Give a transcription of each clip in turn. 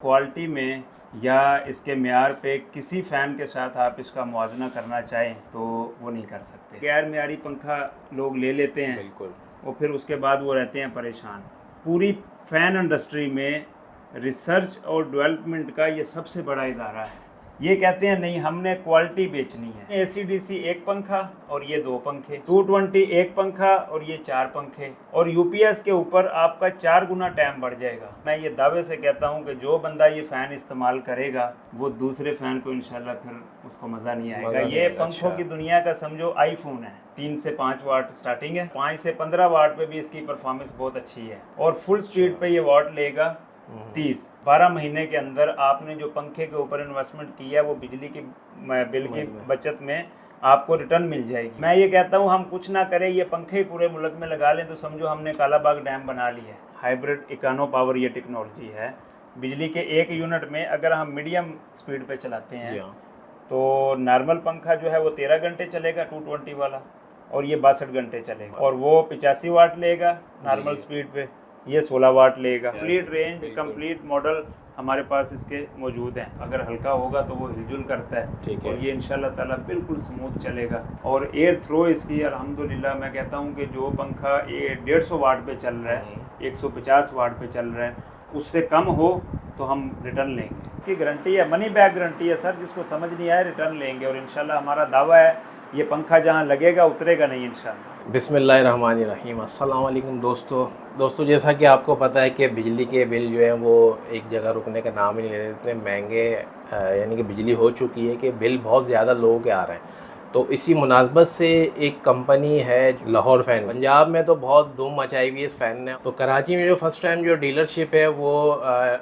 Quality में या इसके मेयार पे किसी फ़ैन के साथ आप इसका मुआवजा करना चाहें तो वो नहीं कर सकते। गैर मेयारी पंखा लोग ले लेते हैं बिल्कुल। और फिर उसके बाद वो रहते हैं परेशान। पूरी फ़ैन इंडस्ट्री में रिसर्च और डेवलपमेंट का ये सबसे बड़ा इदारा है। ये कहते हैं नहीं, हमने क्वालिटी बेचनी है। AC/DC एक पंखा और ये 2 पंखे, 220 एक पंखा और ये 4 पंखे, और UPS के ऊपर आपका 4 गुना टाइम बढ़ जाएगा। मैं ये दावे से कहता हूँ कि जो बंदा ये फ़ैन इस्तेमाल करेगा वो दूसरे फ़ैन को इंशाल्लाह फिर उसको मज़ा नहीं आएगा। ये पंखों की दुनिया का समझो आईफोन है। 3 से 5 वाट स्टार्टिंग है, 5 से 15 वाट पे भी इसकी परफॉर्मेंस बहुत अच्छी है और फुल स्पीड पे ये वाट लेगा 30-12 महीने के अंदर आपने जो पंखे के ऊपर इन्वेस्टमेंट किया वो बिजली की बिल की बचत में आपको रिटर्न मिल जाएगी। मैं ये कहता हूँ हम कुछ ना करें, ये पंखे पूरे मुल्क में लगा लें तो समझो हमने कालाबाग डैम बना लिया है। हाइब्रिड इकोनो पावर ये टेक्नोलॉजी है। बिजली के 1 यूनिट में अगर हम मीडियम स्पीड पे चलाते हैं तो नॉर्मल पंखा जो है वो 13 घंटे चलेगा 220 वाला, और ये 62 घंटे चलेगा, और वो 85 वाट लेगा नॉर्मल स्पीड पे, ये 16 वाट लेगा। कंप्लीट रेंज, कंप्लीट मॉडल हमारे पास इसके मौजूद हैं। अगर हल्का होगा तो वो हिलजुल करता है और ये इंशाल्लाह ताला बिल्कुल स्मूथ चलेगा। और एयर थ्रो इसकी अल्हम्दुलिल्लाह मैं कहता हूँ कि जो पंखा 150 वाट पे चल रहा है, 150 वाट पे चल रहा है, उससे कम हो तो हम रिटर्न लेंगे। इसकी गारंटी है, मनी बैक गारंटी है सर। जिसको समझ नहीं आए रिटर्न लेंगे, और इंशाल्लाह हमारा दावा है ये पंखा जहाँ लगेगा उतरेगा नहीं इंशाल्लाह। बिस्मिल्लाहिर्रहमानिर्रहीम। अस्सलाम वालेकुम दोस्तों, जैसा कि आपको पता है कि बिजली के बिल जो है वो एक जगह रुकने का नाम ही नहीं ले रहे। इतने महंगे यानी कि बिजली हो चुकी है कि बिल बहुत ज़्यादा लोगों के आ रहे हैं। तो इसी मुनासबत से एक कंपनी है लाहौर फ़ैन, पंजाब में तो बहुत धूम मचाई हुई है इस फ़ैन ने। तो कराची में जो फ़र्स्ट टाइम जो डीलरशिप है वो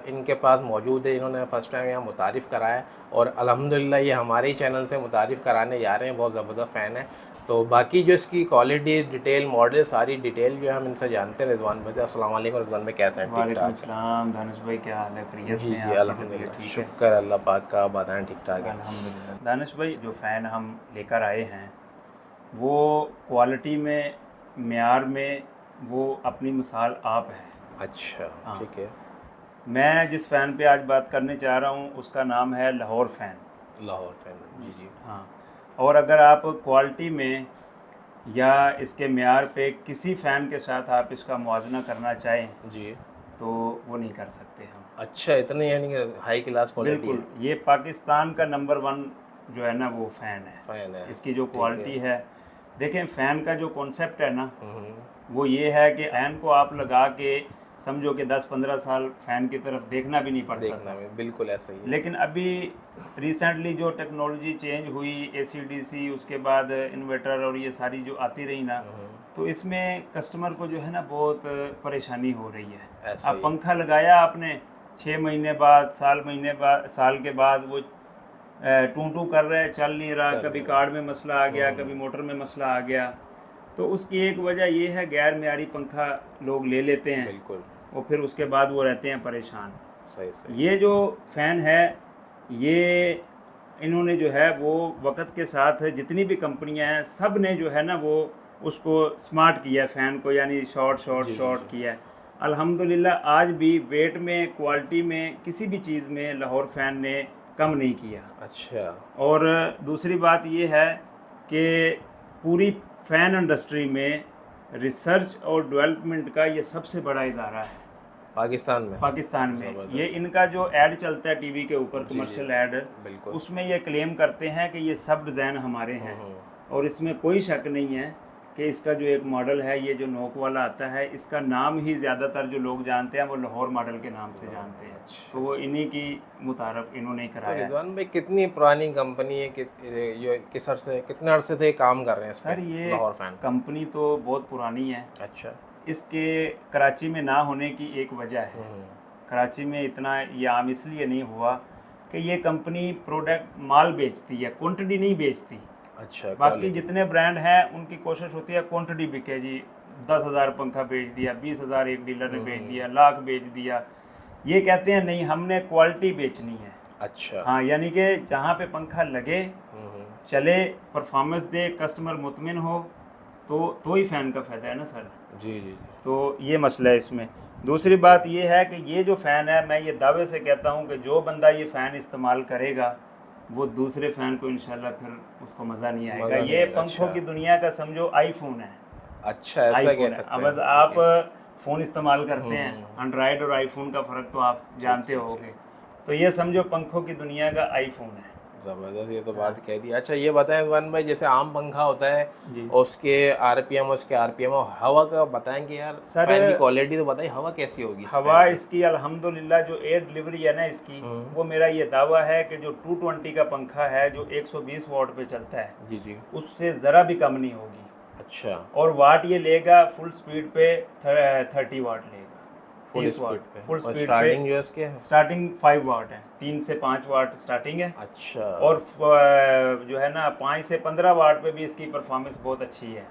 इनके पास मौजूद है। इन्होंने फ़र्स्ट टाइम यहाँ मुतारिफ़ कराया है और अल्हम्दुलिल्लाह ये हमारे ही चैनल से मुतारिफ़ कराने जा रहे हैं। बहुत ज़बरदस्त फ़ैन है। तो बाकी जो इसकी क्वालिटी, डिटेल, मॉडल, सारी डिटेल जो है हम इनसे जानते हैं। रिजवान भाई, अस्सलाम वालेकुम। रिजवान भाई कैसे हैं? वालेकुम सलाम। दानिश भाई क्या हाल है? खैरियत से हैं? अल्हम्दुलिल्लाह, शुक्र अल्लाह पाक का। बताएं ठीक ठाक है अल्हम्दुलिल्लाह। दानिश भाई जो फ़ैन हम लेकर आए हैं वो क्वालिटी में, मेयार में वो अपनी मिसाल आप है। अच्छा, ठीक है। मैं जिस फ़ैन पे आज बात करने चाह रहा हूँ उसका नाम है लाहौर फ़ैन। लाहौर फ़ैन, जी। हाँ, और अगर आप क्वालिटी में या इसके मेयार पे किसी फ़ैन के साथ आप इसका मुआवजा करना चाहें जी तो वो नहीं कर सकते हम। अच्छा, इतने यानी कि हाई क्लास क्वालिटी बिल्कुल, ये पाकिस्तान का नंबर 1 जो है ना वो फ़ैन है। इसकी जो क्वालिटी है, देखें फ़ैन का जो कॉन्सेप्ट है ना वो ये है कि फ़ैन को आप लगा के समझो कि 10-15 साल फ़ैन की तरफ देखना भी नहीं पड़ता था। बिल्कुल ऐसा ही है। लेकिन अभी रिसेंटली जो टेक्नोलॉजी चेंज हुई, AC/DC, उसके बाद इन्वर्टर और ये सारी जो आती रही ना, तो इसमें कस्टमर को जो है ना बहुत परेशानी हो रही है। अब पंखा लगाया आपने 6 महीने बाद, साल के बाद वो टू कर रहा है, चल नहीं रहा, कभी कार्ड में मसला आ गया, कभी मोटर में मसला आ गया। तो उसकी एक वजह ये है गैर मेयारी पंखा लोग ले लेते हैं और फिर उसके बाद वो रहते हैं परेशान। ये जो फ़ैन है ये इन्होंने जो है वो वक्त के साथ जितनी भी कंपनियां हैं सब ने जो है ना वो उसको स्मार्ट किया फ़ैन को, यानी शॉर्ट किया है। अल्हम्दुलिल्लाह आज भी वेट में, क्वालिटी में, किसी भी चीज़ में लाहौर फ़ैन ने कम नहीं किया। अच्छा। और दूसरी बात ये है कि पूरी फ़ैन इंडस्ट्री में रिसर्च और डेवलपमेंट का ये सबसे बड़ा इदारा है पाकिस्तान में। ये इनका जो ऐड चलता है टीवी के ऊपर, कमर्शियल ऐड, उसमें ये क्लेम करते हैं कि ये सब डिज़ाइन हमारे हैं, और इसमें कोई शक नहीं है कि इसका जो एक मॉडल है ये जो नोक वाला आता है, इसका नाम ही ज़्यादातर जो लोग जानते हैं वो लाहौर मॉडल के नाम से जानते हैं। तो वो इन्हीं की मुतारफ इन्होंने कराया। रिजवान भाई कितनी पुरानी कंपनी है, कितने अरसे से काम कर रहे हैं सर? ये कंपनी तो बहुत पुरानी है। अच्छा। इसके कराची में ना होने की एक वजह है, कराची में इतना ये आम इसलिए नहीं हुआ कि ये कंपनी प्रोडक्ट माल बेचती है, क्वांटिटी नहीं बेचती। अच्छा। बाकी जितने ब्रांड हैं उनकी कोशिश होती है क्वांटिटी बिके जी, 10,000 पंखा बेच दिया, 20,000 एक डीलर ने बेच दिया, लाख बेच दिया। ये कहते हैं नहीं, हमने क्वालिटी बेचनी है। अच्छा। हाँ, यानी कि जहाँ पे पंखा लगे, चले, परफॉर्मेंस दे, कस्टमर मुतमिन हो, तो ही फ़ैन का फ़ायदा है ना सर। जी। तो ये मसला है इसमें। दूसरी बात ये है कि ये जो फ़ैन है, मैं ये दावे से कहता हूँ कि जो बंदा ये फ़ैन इस्तेमाल करेगा वो दूसरे फ़ैन को इंशाल्लाह फिर उसको मज़ा नहीं आएगा। मज़ा नहीं ये आएगा, पंखों अच्छा। की दुनिया का समझो आईफ़ोन है। अच्छा, ऐसा कह आईफ़ोन है। सकते अब हैं, बस ठीक आप है। फ़ोन इस्तेमाल करते हैं, एंड्रॉयड और आईफ़ोन का फ़र्क तो आप जानते ठीक, होंगे। तो ये समझो पंखों की दुनिया का आईफ़ोन है। ज़बरदस्त, ये तो हाँ। बात कह दी। अच्छा ये बताएं वन भाई, जैसे आम पंखा होता है जी। और उसके आरपीएम और हवा का बताएंगे यार, सर, फैन की क्वालिटी तो बताइए, हवा कैसी होगी इस हवा फैन की? इसकी अल्हम्दुलिल्लाह जो एयर डिलीवरी है ना इसकी, हम्म, वो मेरा ये दावा है कि जो 220 का पंखा है जो 120 वॉट पे चलता है, जी जी। उससे ज़रा भी कम नहीं होगी। अच्छा, और वाट ये लेगा फुल स्पीड पे 30 वाट लेगा, फुल 30 वाट स्पीड पे फुल और स्पीड पे। स्टार्टिंग जो है इसके? स्टार्टिंग 5 वाट है, 3 से 5 वाट स्टार्टिंग है। अच्छा। और जो है ना 5 से 15 वाट पे भी इसकी परफॉर्मेंस बहुत अच्छी है।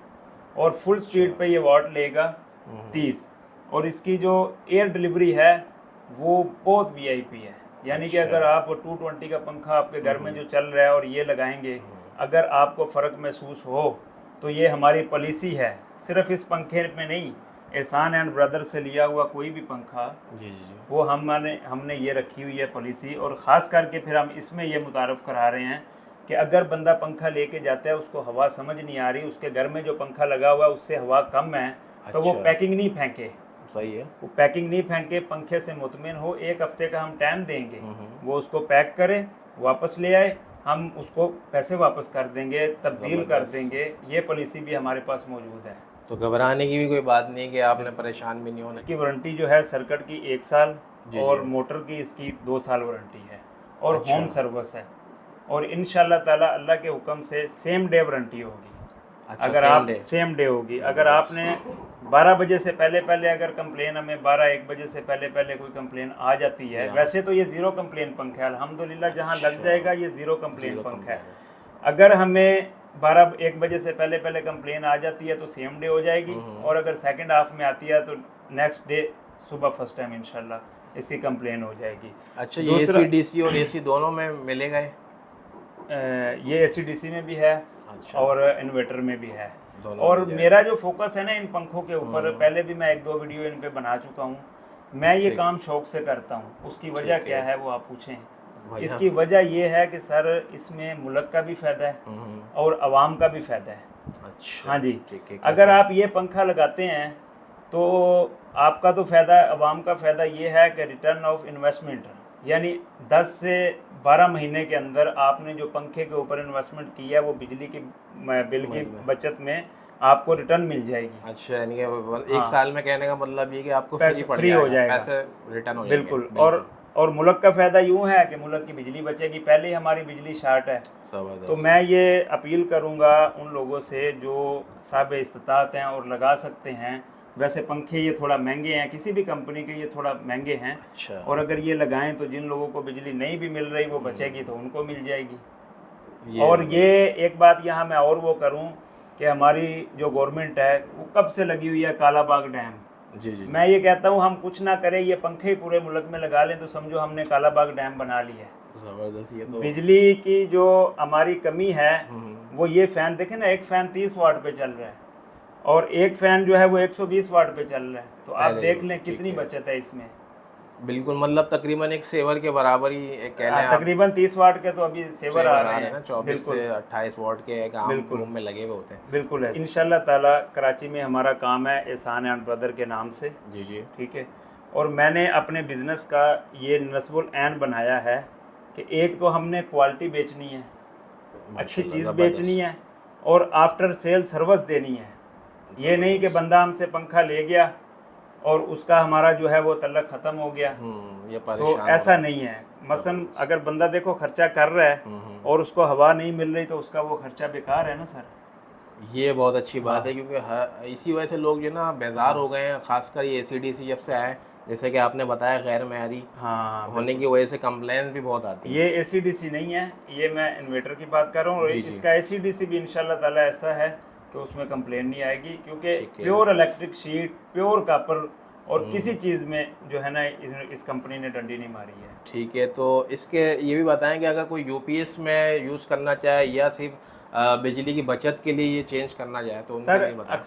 और फुल अच्छा। स्पीड पे ये वाट लेगा 30। और इसकी जो एयर डिलीवरी है वो बहुत वीआईपी है। यानी कि अच्छा। अगर आप 220 का पंखा आपके घर में जो चल रहा है और ये लगाएंगे, अगर आपको फ़र्क महसूस हो तो ये हमारी पॉलिसी है, सिर्फ इस पंखे में नहीं, एहसान एंड ब्रदर से लिया हुआ कोई भी पंखा, जी जी जी। वो हमने ये रखी हुई है पॉलिसी। और ख़ास करके फिर हम इसमें ये मुतारफ़ करा रहे हैं कि अगर बंदा पंखा लेके जाता है, उसको हवा समझ नहीं आ रही, उसके घर में जो पंखा लगा हुआ है उससे हवा कम है, तो वो अच्छा, पैकिंग नहीं फेंके। सही है। वो पैकिंग नहीं फेंके, पंखे से मुतमिन हो, 1 हफ्ते का हम टाइम देंगे, हम्म, वो उसको पैक करे, वापस ले आए, हम उसको पैसे वापस कर देंगे, तब्दील कर ज़बरदस्त। देंगे। ये पॉलिसी भी हमारे पास मौजूद है। तो घबराने की भी कोई बात नहीं कि आपने बिल्कुल। परेशान भी नहीं होना। इसकी वारंटी जो है सर्किट की 1 साल, जी जी। और मोटर की इसकी 2 साल वारंटी है, और अच्छा। होम सर्विस है। और इंशाल्लाह ताला अल्लाह के हुक्म से सेम डे वारंटी होगी। अच्छा, अगर सेम आप डे। सेम डे होगी, अगर ज़बरदस्त। आपने 12 बजे से पहले पहले अगर कंप्लेन, हमें 12-1 बजे से पहले पहले कोई कंप्लेन आ जाती है, या वैसे तो ये ज़ीरो कंप्लेन पंखा है अल्हम्दुलिल्लाह, जहाँ लग अच्छा, जाएगा ये ज़ीरो कंप्लेन जीरो पंखा है। कंप्लेन है। अगर हमें 12-1 बजे से पहले पहले कंप्लेन आ जाती है तो सेम डे हो जाएगी, और अगर सेकंड हाफ में आती है तो नेक्स्ट डे सुबह फर्स्ट टाइम इंशाल्लाह इसकी कंप्लेन हो जाएगी। अच्छा, ये दूसरा, एसी डीसी और एसी दोनों में मिलेगा ये? ये एसी-डीसी में भी है अच्छा, और इन्वर्टर में भी है। दोनों और मिल जाएगा। मेरा जो फोकस है ना इन पंखों के ऊपर, पहले भी मैं 1-2 वीडियो इन पे बना चुका हूँ। मैं ये ठीक, काम शौक से करता हूँ। उसकी वजह ठीक क्या है। है वो आप पूछें। वजह? इसकी वजह ये है कि सर इसमें मुल्क का भी फ़ायदा है हम्म, और आवाम का भी फ़ायदा है। अच्छा, हाँ जी। ठीक है। अगर कैसे? आप ये पंखा लगाते हैं तो आपका तो फ़ायदा, आवाम का फ़ायदा ये है कि रिटर्न ऑफ इन्वेस्टमेंट, यानी 10 से 12 महीने के अंदर आपने जो पंखे के ऊपर इन्वेस्टमेंट किया है वो बिजली की बिल की मतलब, बचत में आपको रिटर्न मिल जाएगी। अच्छा, यानी कि एक हाँ, साल में कहने का मतलब ये कि आपको फ्री पैसे पड़ फ्री हो जाएगा, जाएगा। पैसे रिटर्न हो जाएंगे, बिल्कुल। बिल्कुल। और मुल्क का फ़ायदा यूँ है कि मुल्क की बिजली बचेगी, पहले ही हमारी बिजली शार्ट है। तो ज़बरदस्त। मैं ये अपील करूँगा उन लोगों से जो साहिब इस्तात हैं और लगा सकते हैं। वैसे पंखे ये थोड़ा महंगे हैं, किसी भी कंपनी के ये थोड़ा महंगे हैं, अच्छा, और अगर ये लगाएं तो जिन लोगों को बिजली नहीं भी मिल रही वो बचेगी तो उनको मिल जाएगी। ये और ये ज़बरदस्त। एक बात यहाँ मैं और वो करूँ कि हमारी जो गवर्नमेंट है वो कब से लगी हुई है कालाबाग डैम। जी जी जी। मैं ये कहता हूँ हम कुछ ना करें, ये पंखे ही पूरे मुल्क में लगा लें तो समझो हमने कालाबाग डैम बना लिया है। ज़बरदस्त, ये तो। बिजली की जो हमारी कमी है हम्म, वो ये फ़ैन देखें ना, एक फ़ैन 30 वाट पे चल रहा है और एक फ़ैन जो है वो 120 वाट पे चल रहा है, तो आप पहले देख जो लें थी, ठीक कितनी है। बचत है इसमें। बिल्कुल, मतलब तकरीबन एक सेवर के बराबर ही कह लें आप। तकरीबन 30 वाट के तो अभी सेवर आ सेवर रहे आ रहे हैं ना, हैं। 24 से बिल्कुल 28 वॉट के एक आम बिल्कुल रूम में लगे हुए होते हैं। बिल्कुल है। इंशाल्लाह ताला कराची में हमारा काम है एहसान एंड ब्रदर के नाम से, जी जी। ठीक है। और मैंने अपने बिज़नेस का ये नस्बुल ऐन बनाया है कि एक तो हमने क्वालिटी बेचनी है, अच्छी माशाल्लाह, चीज़ बेचनी ज़बरदस्त। है, और आफ्टर सेल सर्विस देनी है। ये नहीं कि ज़बरदस्त। बंदा हमसे पंखा ले गया और उसका हमारा जो है वो तल्लक ख़त्म हो गया, ये तो परेशान ऐसा होना। नहीं है। मसलन ज़बरदस्त। अगर बंदा देखो खर्चा कर रहा है और उसको हवा नहीं मिल रही तो उसका वो खर्चा बेकार है ना सर। ये बहुत अच्छी बात है, हाँ क्योंकि इसी वजह से लोग जो ना बेजार हो गए हैं, खासकर ये एसीडीसी जब से आए, जैसे कि आपने बताया गैर मेयारी हाँ होने बिल्कुल। की वजह से कंप्लेन भी बहुत आती हैं। ये एसी-डीसी नहीं है, ये मैं इन्वर्टर की बात कर रहा हूँ, और जी जी। इसका एसी-डीसी भी इंशाल्लाह ताला ऐसा है कि उसमें कंप्लेन नहीं आएगी, क्योंकि ठीक है। Pure electric sheet, pure copper, और किसी हम्म, चीज़ में जो है ना इस कंपनी ने डंडी नहीं मारी है। ठीक है। तो इसके ये भी बताएं कि अगर कोई यूपीएस में यूज़ करना चाहे या सिर्फ बिजली की बचत के लिए ये चेंज करना जाए तो उनके सर लिए बताएं।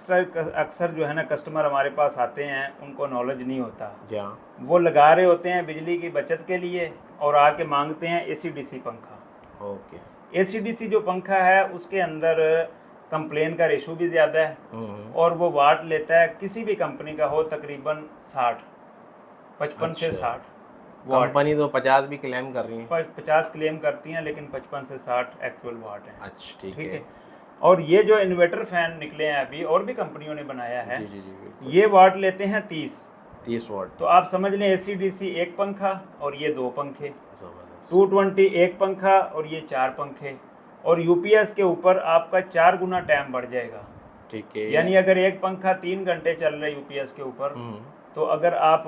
अक्सर जो है ना कस्टमर हमारे पास आते हैं, उनको नॉलेज नहीं होता, जी हाँ। वो लगा रहे होते हैं बिजली की बचत के लिए और आके मांगते हैं एसी-डीसी पंखा। ओके। एसी-डीसी जो पंखा है उसके अंदर कंप्लेन का रेशो भी ज़्यादा है और वो वाट लेता है, किसी भी कंपनी का हो, तकरीबन 55 से अच्छा। 60 वाट। कंपनी तो 50 भी क्लेम कर रही है। 50 क्लेम करती हैं लेकिन 55 से 60 एक्चुअल वाट है। अच्छा ठीक ठीक है। है। और ये जो इन्वर्टर फैन निकले हैं अभी, और भी कंपनियों ने बनाया है, जी जी जी बिल्कुल। ये वाट लेते हैं 30 वाट। तो आप समझ लें एसी-डीसी एक पंखा और ये 2 पंखे, ज़बरदस्त। 220 एक पंखा और ये 4 पंखे, और यूपीएस के ऊपर आपका 4 गुना टाइम बढ़ जाएगा। ठीक है। यानी अगर एक पंखा 3 घंटे चल रहा है यूपीएस के ऊपर, तो अगर आप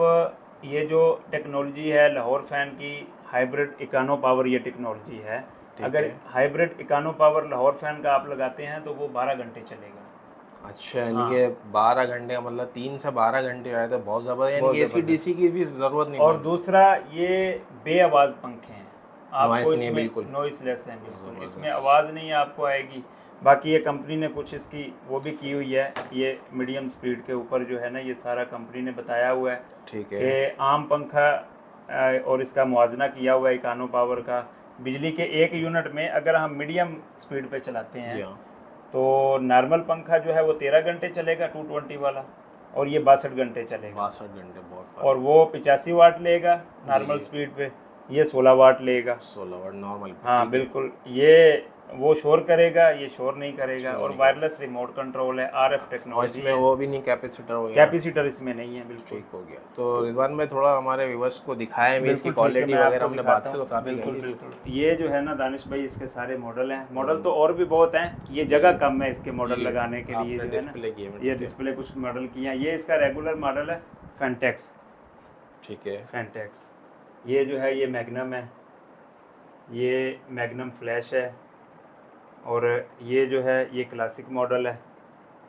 ये जो टेक्नोलॉजी है लाहौर फैन की, हाइब्रिड इकानो पावर ये टेक्नोलॉजी है, अगर हाइब्रिड इकानो पावर लाहौर फैन का आप लगाते हैं तो वो 12 घंटे चलेगा। अच्छा, यानी हाँ। कि 12 घंटे का मतलब 3 से 12 घंटे आए तो बहुत ज़बरदस्त, यानी बहुत कि एसी डीसी की भी ज़रूरत नहीं और पड़ती। दूसरा ये बेआवाज़ पंखे हैं, आपको नॉइस नहीं है इसमें बिल्कुल। नॉइसलेस हैं बिल्कुल, ज़बरदस्त। इसमें आवाज़ नहीं आपको आएगी। बाकी ये कंपनी ने कुछ इसकी वो भी की हुई है, ये मीडियम स्पीड के ऊपर जो है ना, ये सारा कंपनी ने बताया हुआ है ठीक है। कि आम पंखा और इसका मुआवजना किया हुआ है इकानो पावर का। बिजली के 1 यूनिट में अगर हम मीडियम स्पीड पे चलाते जी हैं हाँ। तो नॉर्मल पंखा जो है वो 13 घंटे चलेगा 220 वाला, और ये 62 घंटे चलेगा। 62 घंटे बहुत और वो 85 वाट लेगा नॉर्मल जी। स्पीड पे, ये 16 वाट लेगा। 16 वाट नॉर्मल। हाँ बिल्कुल, ये वो शोर करेगा, ये शोर नहीं करेगा, शोर और नहीं वायरलेस रिमोट कंट्रोल है, आरएफ और टेक्नोलॉजी इसमें है। वो भी नहीं कैपेसिटर हो गया। कैपेसिटर इसमें नहीं है बिल्कुल। ठीक हो गया। तो रिजवान भाई थोड़ा हमारे व्यूअर्स को दिखाएं भी, इसकी बिल्कुल ठीक है, क्वालिटी मैं वगैरह आपको हमने दिखाता बात की तो हूँ। काफ़ी बिल्कुल कही। बिल्कुल, ये जो है ना दानिश भाई, इसके सारे मॉडल हैं, मॉडल तो और भी बहुत हैं, ये जगह कम है इसके मॉडल जी, लगाने के लिए आपने जो है ना, डिस्प्ले किए हैं, ये ठीक है। डिस्प्ले कुछ मॉडल किए हैं। ये इसका रेगुलर मॉडल है फैंटेक्स। ठीक है। फैंटेक्स ये जो है, ये मैग्नम है, ये मैग्नम फ्लैश है, और ये जो है ये क्लासिक मॉडल है।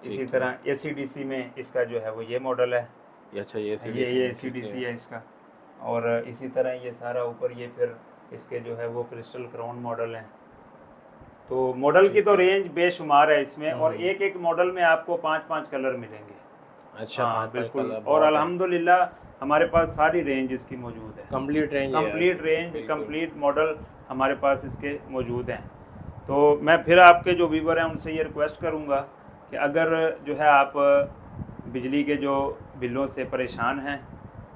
इसी तरह एसी-डीसी में इसका जो है वो ये मॉडल है, अच्छा ये ये एसी-डीसी है इसका। और इसी तरह ये सारा ऊपर ये फिर इसके जो है वो क्रिस्टल क्राउन मॉडल हैं। तो मॉडल की तो रेंज बेशुमार है इसमें, और एक एक मॉडल में आपको 5-5 कलर मिलेंगे। अच्छा, हाँ 5 बिल्कुल, कलर और बहुत है। अल्हम्दुलिल्लाह हमारे पास सारी रेंज इसकी मौजूद है, कंप्लीट रेंज है। कंप्लीट रेंज, बिल्कुल। कंप्लीट मॉडल हमारे पास इसके मौजूद हैं। तो मैं फिर आपके जो व्यूवर हैं उनसे ये रिक्वेस्ट करूँगा कि अगर जो है आप बिजली के जो बिलों से परेशान हैं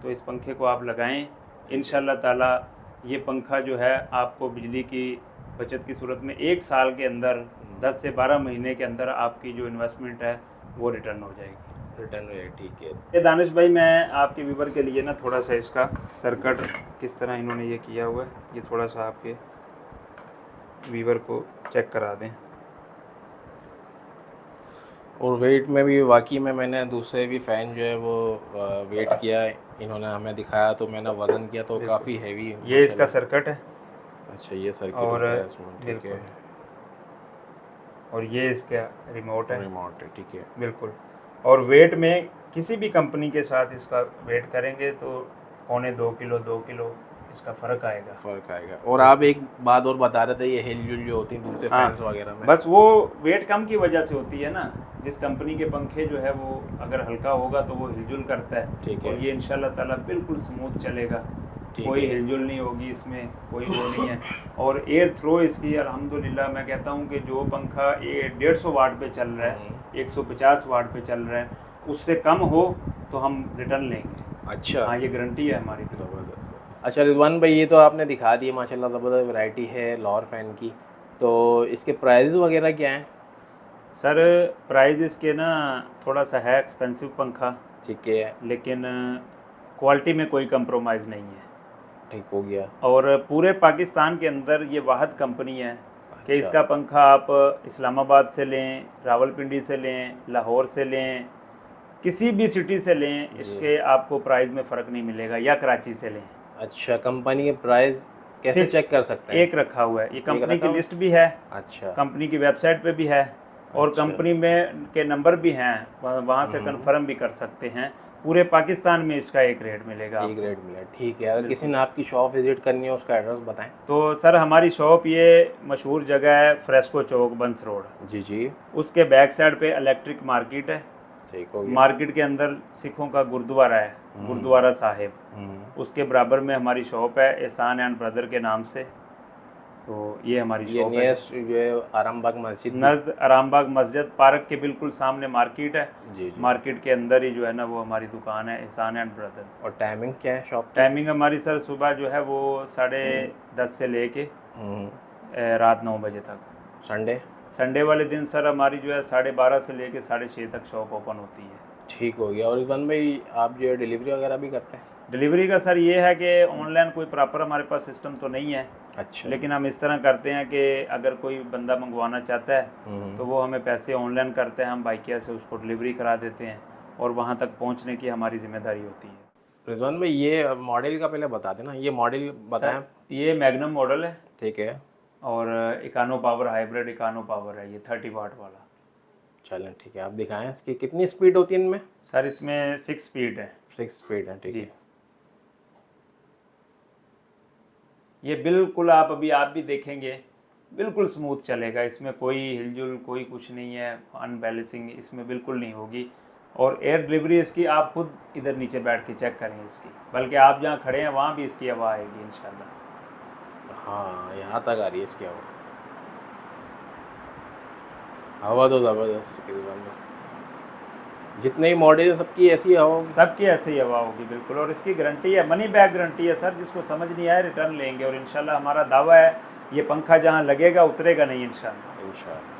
तो इस पंखे को आप लगाएं। इंशाल्लाह ताला ये पंखा जो है आपको बिजली की बचत की सूरत में 1 साल के अंदर 10 से 12 महीने के अंदर आपकी जो इन्वेस्टमेंट है वो रिटर्न हो जाएगी। रिटर्न रेट ठीक है। ये दानिश भाई, मैं आपके व्यूवर के लिए ना थोड़ा सा इसका सर्किट किस तरह इन्होंने ये किया हुआ है, ये थोड़ा सा आपके व्यूवर को चेक करा दें। और वेट में भी वाकई में मैंने दूसरे भी फ़ैन जो है वो वेट किया है, इन्होंने हमें दिखाया तो मैंने वज़न किया तो काफ़ी हैवी। ये इसका सर्किट है, अच्छा ये सर्किट और होता है इसमें, ठीक है। और ये इसका रिमोट है, रिमोट है, ठीक है। बिल्कुल। और वेट में किसी भी कंपनी के साथ इसका वेट करेंगे तो 1.25 किलो 2 किलो इसका फ़र्क आएगा। फ़र्क आएगा। और आप एक बात और बता रहे थे, ये हिलजुल जो होती है दूसरे फैंस वगैरह में, बस वो वेट कम की वजह से होती है ना। जिस कंपनी के पंखे जो है वो अगर हल्का होगा तो वो हिलजुल करता है, ठीक है। और ये इंशाल्लाह ताला बिल्कुल स्मूथ चलेगा, कोई हिलजुल नहीं होगी इसमें, कोई वो नहीं है। और एयर थ्रो इसकी अल्हम्दुलिल्लाह, मैं कहता हूँ कि जो पंखा 150 वाट पे चल रहा है, 150 वाट पे चल रहा है, उससे कम हो तो हम रिटर्न लेंगे। अच्छा हाँ, ये गारंटी है हमारी। ज़बरदस्त। अच्छा रिजवान भाई, ये तो आपने दिखा दी माशाल्लाह ज़बरदस्त वैरायटी है लाहौर फैन की, तो इसके प्राइस वगैरह क्या हैं? सर प्राइस इसके ना थोड़ा सा है एक्सपेंसिव पंखा, ठीक है। लेकिन क्वालिटी में कोई कंप्रोमाइज़ नहीं है। ठीक हो गया। और पूरे पाकिस्तान के अंदर ये वाहिद कंपनी है कि अच्छा। इसका पंखा आप इस्लामाबाद से लें, रावलपिंडी से लें, लाहौर से लें, किसी भी सिटी से लें, इसके आपको प्राइस में फ़र्क नहीं मिलेगा, या कराची से लें। अच्छा, कंपनी के प्राइस कैसे फिक्स चेक कर सकते हैं? एक रखा हुआ है, ये कंपनी रखा की हुआ? लिस्ट भी है, अच्छा। कंपनी की वेबसाइट पे भी है, और अच्छा। कंपनी में के नंबर भी हैं, वहाँ से कंफर्म भी कर सकते हैं पूरे पाकिस्तान में इसका एक रेट मिलेगा एक रेट मिला, ठीक है। अगर किसी ने आपकी शॉप विजिट करनी है उसका एड्रेस बताएं। तो सर हमारी शॉप ये मशहूर जगह है फ्रेस्को चौक बंस रोड, जी जी, उसके बैक साइड पे इलेक्ट्रिक मार्केट है। ठीक हो गया। मार्केट के अंदर सिखों का गुरुद्वारा है, गुरुद्वारा साहिब, उसके बराबर में हमारी शॉप है एहसान एंड ब्रदर के नाम से। तो ये हमारी ये शॉप है। नियरेस्ट जो है आरामबाग मस्जिद नज़द आरामबाग मस्जिद पार्क के बिल्कुल सामने मार्केट है। जी जी। मार्केट के अंदर ही जो है ना वो हमारी दुकान है एहसान एंड ब्रदर्स। और टाइमिंग क्या है शॉप की? टाइमिंग हमारी सर सुबह जो है वो 10:30 से लेके रात 9 बजे तक। संडे? संडे वाले दिन सर हमारी जो है 12:30 से लेके 6:30 तक शॉप ओपन होती है। ठीक हो गया। और इरफान भाई आप जो है डिलीवरी वगैरह भी करते हैं? डिलीवरी का सर ये है कि ऑनलाइन कोई प्रॉपर हमारे पास सिस्टम तो नहीं है। अच्छा। लेकिन हम इस तरह करते हैं कि अगर कोई बंदा मंगवाना चाहता है तो वो हमें पैसे ऑनलाइन करते हैं, हम बाइकिया से उसको डिलीवरी करा देते हैं और वहाँ तक पहुँचने की हमारी जिम्मेदारी होती है। रिजवान भाई ये मॉडल का पहले बता देना, ये मॉडल बताएं। ये मैग्नम मॉडल है, ठीक है। और इकानो पावर हाइब्रिड इकानो पावर है ये 30 वाट वाला। चलें ठीक है, आप दिखाएं इसकी कितनी स्पीड होती है इनमें? सर इसमें 6 स्पीड है। 6 स्पीड है, ठीक जी। है। ये बिल्कुल आप भी देखेंगे बिल्कुल स्मूथ चलेगा, इसमें कोई हिलजुल कोई कुछ नहीं है, अनबैलेंसिंग इसमें बिल्कुल नहीं होगी। और एयर डिलीवरी इसकी आप खुद इधर नीचे बैठ के चेक करें इसकी, बल्कि आप जहाँ खड़े हैं वहाँ भी इसकी हवा आएगी इंशाल्लाह। हाँ यहाँ तक आ रही है इसकी हवा तो ज़बरदस्त। जितने ही मॉडल है सबकी ऐसी हवा होगी? सबकी ऐसी ही हवा होगी बिल्कुल। और इसकी गारंटी है, मनी बैक गारंटी है सर। जिसको समझ नहीं आए रिटर्न लेंगे, और इंशाल्लाह हमारा दावा है ये पंखा जहाँ लगेगा उतरेगा नहीं इंशाल्लाह। इंशाल्लाह।